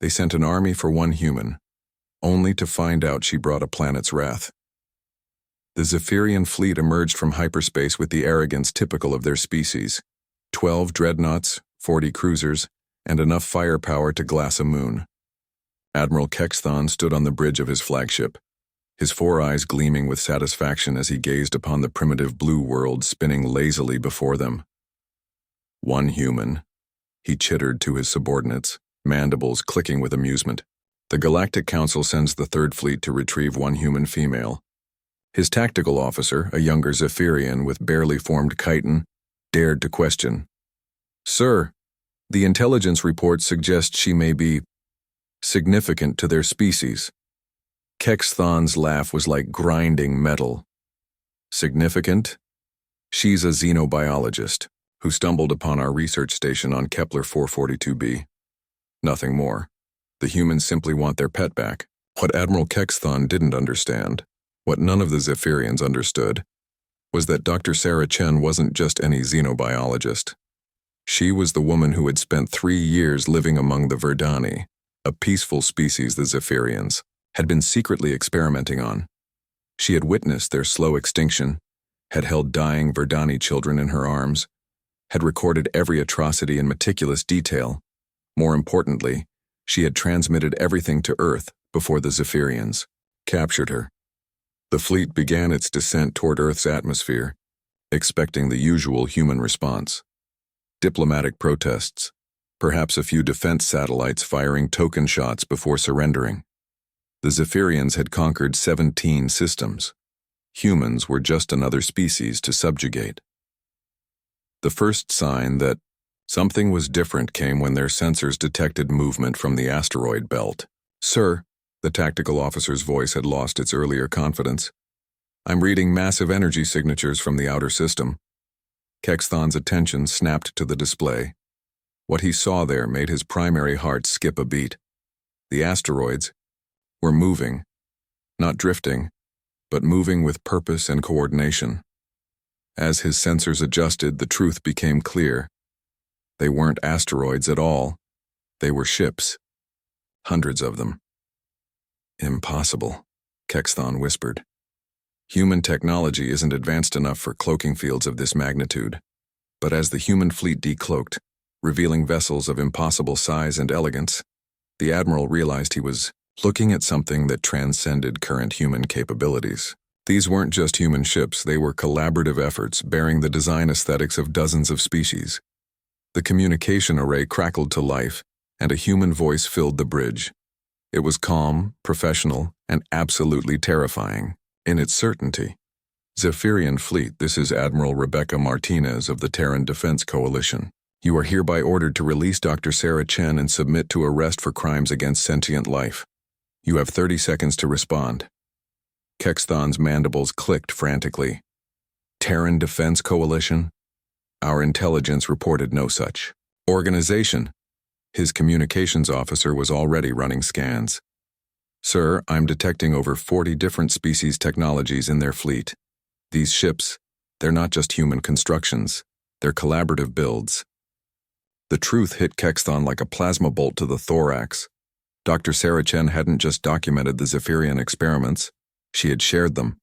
They sent an army for one human, only to find out she brought a planet's wrath. The Zephyrian fleet emerged from hyperspace with the arrogance typical of their species. 12 dreadnoughts, 40 cruisers, and enough firepower to glass a moon. Admiral Kexthon stood on the bridge of his flagship, his 4 eyes gleaming with satisfaction as he gazed upon the primitive blue world spinning lazily before them. One human, he chittered to his subordinates, mandibles clicking with amusement. The Galactic Council sends the Third Fleet to retrieve one human female. His tactical officer, a younger Zephyrian with barely formed chitin, dared to question. "Sir, the intelligence report suggests she may be significant to their species." Kexthon's laugh was like grinding metal. "Significant? She's a xenobiologist who stumbled upon our research station on Kepler 442b. Nothing more. The humans simply want their pet back." What Admiral Kexthon didn't understand, what none of the Zephyrians understood, was that Dr. Sarah Chen wasn't just any xenobiologist. She was the woman who had spent 3 years living among the Verdani, a peaceful species the Zephyrians had been secretly experimenting on. She had witnessed their slow extinction, had held dying Verdani children in her arms, had recorded every atrocity in meticulous detail. More importantly, she had transmitted everything to Earth before the Zephyrians captured her. The fleet began its descent toward Earth's atmosphere, expecting the usual human response. Diplomatic protests, perhaps a few defense satellites firing token shots before surrendering. The Zephyrians had conquered 17 systems. Humans were just another species to subjugate. The first sign that something was different came when their sensors detected movement from the asteroid belt. "Sir," the tactical officer's voice had lost its earlier confidence, "I'm reading massive energy signatures from the outer system." Kexthon's attention snapped to the display. What he saw there made his primary heart skip a beat. The asteroids were moving, not drifting, but moving with purpose and coordination. As his sensors adjusted, the truth became clear. They weren't asteroids at all. They were ships. Hundreds of them. "Impossible," Kexthon whispered. "Human technology isn't advanced enough for cloaking fields of this magnitude." But as the human fleet decloaked, revealing vessels of impossible size and elegance, the Admiral realized he was looking at something that transcended current human capabilities. These weren't just human ships, they were collaborative efforts bearing the design aesthetics of dozens of species. The communication array crackled to life, and a human voice filled the bridge. It was calm, professional, and absolutely terrifying in its certainty. "Zephyrian Fleet, this is Admiral Rebecca Martinez of the Terran Defense Coalition. You are hereby ordered to release Dr. Sarah Chen and submit to arrest for crimes against sentient life. You have 30 seconds to respond." Kexthon's mandibles clicked frantically. "Terran Defense Coalition? Our intelligence reported no such organization." His communications officer was already running scans. "Sir, I'm detecting over 40 different species technologies in their fleet. These ships, they're not just human constructions, they're collaborative builds." The truth hit Kexthon like a plasma bolt to the thorax. Dr. Sarah Chen hadn't just documented the Zephyrian experiments, she had shared them.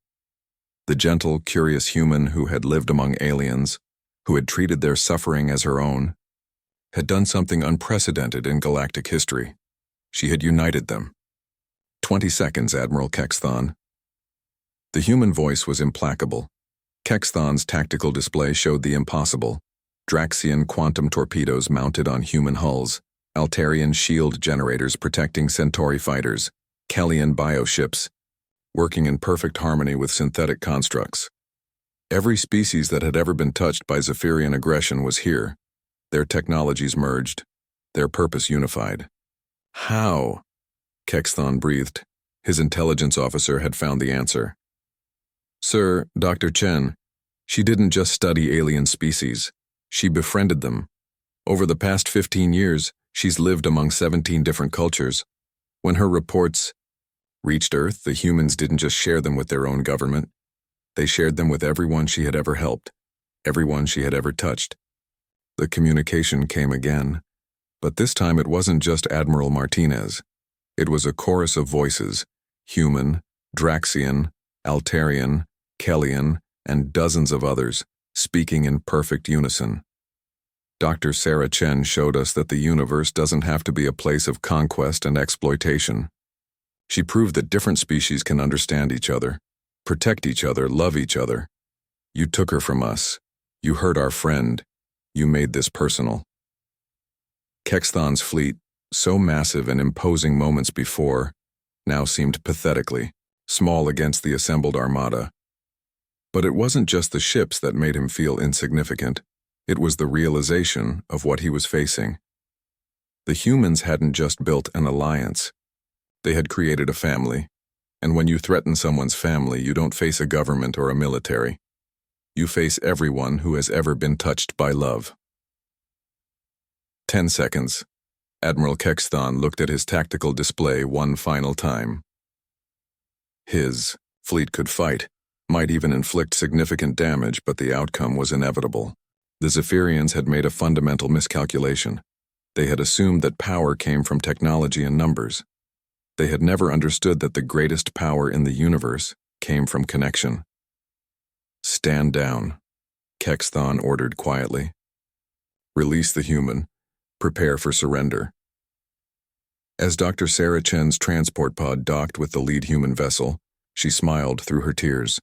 The gentle, curious human who had lived among aliens, who had treated their suffering as her own, had done something unprecedented in galactic history. She had united them. 20 seconds, Admiral Kexthon." The human voice was implacable. Kexthon's tactical display showed the impossible. Draxian quantum torpedoes mounted on human hulls, Altarian shield generators protecting Centauri fighters, Kellian bioships, working in perfect harmony with synthetic constructs. Every species that had ever been touched by Zephyrian aggression was here. Their technologies merged, their purpose unified. "How?" Kexthon breathed. His intelligence officer had found the answer. "Sir, Dr. Chen, she didn't just study alien species. She befriended them. Over the past 15 years, she's lived among 17 different cultures. When her reports reached Earth, the humans didn't just share them with their own government. They shared them with everyone she had ever helped, everyone she had ever touched. The communication came again, But this time it wasn't just Admiral Martinez. It was a chorus of voices: human, Draxian, Altarian, Kellian, and dozens of others, speaking in perfect unison. Dr. Sarah Chen showed us that the universe doesn't have to be a place of conquest and exploitation. She proved that different species can understand each other, protect each other, love each other. You took her from us. You hurt our friend. You made this personal. Kexthon's fleet, so massive and imposing moments before, now seemed pathetically small against the assembled armada. But it wasn't just the ships that made him feel insignificant. It was the realization of what he was facing. The humans hadn't just built an alliance. They had created a family. And when you threaten someone's family, you don't face a government or a military. You face everyone who has ever been touched by love. 10 seconds. Admiral Kexthon looked at his tactical display one final time. His fleet could fight, might even inflict significant damage, but the outcome was inevitable. The Zephyrians had made a fundamental miscalculation. They had assumed that power came from technology and numbers. They had never understood that the greatest power in the universe came from connection. "Stand down," Kexthon ordered quietly. "Release the human. Prepare for surrender." As Dr. Sarah Chen's transport pod docked with the lead human vessel, she smiled through her tears.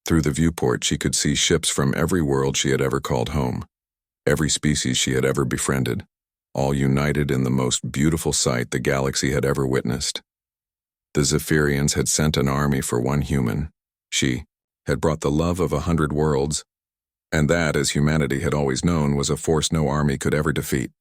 Through the viewport, she could see ships from every world she had ever called home, every species she had ever befriended, all united in the most beautiful sight the galaxy had ever witnessed. The Zephyrians had sent an army for one human. She had brought the love of 100 worlds, and that, as humanity had always known, was a force no army could ever defeat.